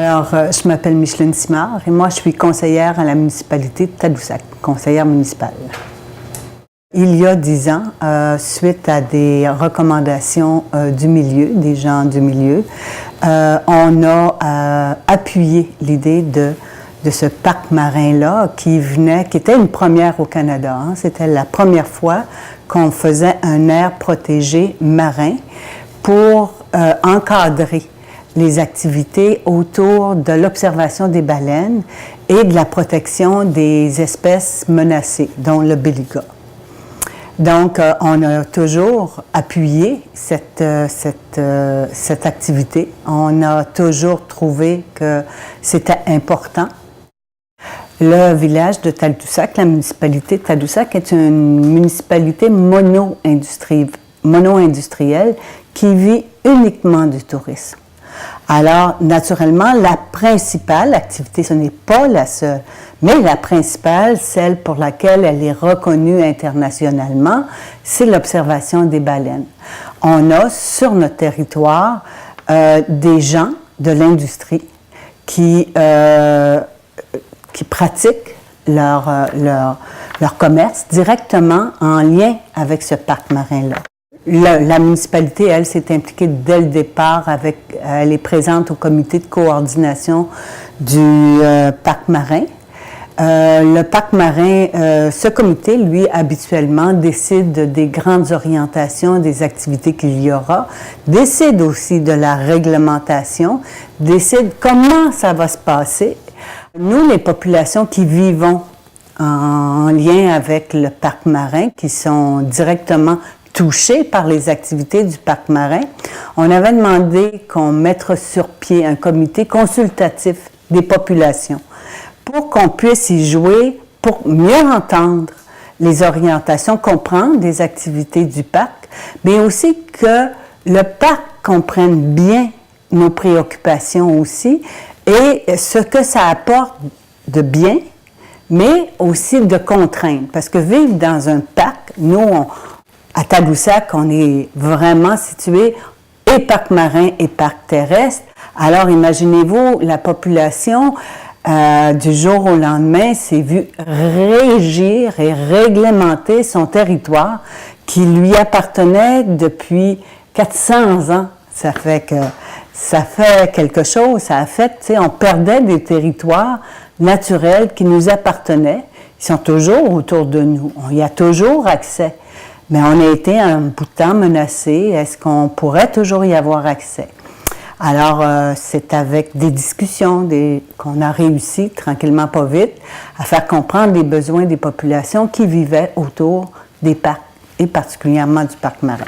Alors, je m'appelle Micheline Simard et moi, je suis conseillère à la municipalité de Tadoussac, conseillère municipale. Il y a 10 ans, suite à des recommandations du milieu, des gens du milieu, on a appuyé l'idée de ce parc marin-là qui était une première au Canada. Hein. C'était la première fois qu'on faisait un aire protégé marin pour encadrer les activités autour de l'observation des baleines et de la protection des espèces menacées, dont le béluga. Donc, on a toujours appuyé cette activité. On a toujours trouvé que c'était important. Le village de Tadoussac, la municipalité de Tadoussac, est une municipalité mono-industrielle qui vit uniquement du tourisme. Alors, naturellement, la principale activité, ce n'est pas la seule, mais la principale, celle pour laquelle elle est reconnue internationalement, c'est l'observation des baleines. On a sur notre territoire des gens de l'industrie qui pratiquent leur commerce directement en lien avec ce parc marin-là. La municipalité, elle, s'est impliquée dès le départ elle est présente au comité de coordination du parc marin. Le parc marin, ce comité, lui, habituellement, décide des grandes orientations, des activités qu'il y aura, décide aussi de la réglementation, décide comment ça va se passer. Nous, les populations qui vivons en lien avec le parc marin, qui sont directement touchés par les activités du parc marin, on avait demandé qu'on mette sur pied un comité consultatif des populations pour qu'on puisse y jouer, pour mieux entendre les orientations, comprendre des activités du parc, mais aussi que le parc comprenne bien nos préoccupations aussi et ce que ça apporte de bien, mais aussi de contraintes. Parce que vivre dans un parc, nous, à Tadoussac, on est vraiment situé et parc marin et parc terrestre. Alors, imaginez-vous, la population, du jour au lendemain, s'est vue régir et réglementer son territoire qui lui appartenait depuis 400 ans. Ça fait quelque chose, ça a fait, tu sais, on perdait des territoires naturels qui nous appartenaient. Ils sont toujours autour de nous. On y a toujours accès. Mais on a été un bout de temps menacés. Est-ce qu'on pourrait toujours y avoir accès? Alors, c'est avec des discussions qu'on a réussi, tranquillement pas vite, à faire comprendre les besoins des populations qui vivaient autour des parcs, et particulièrement du parc marin.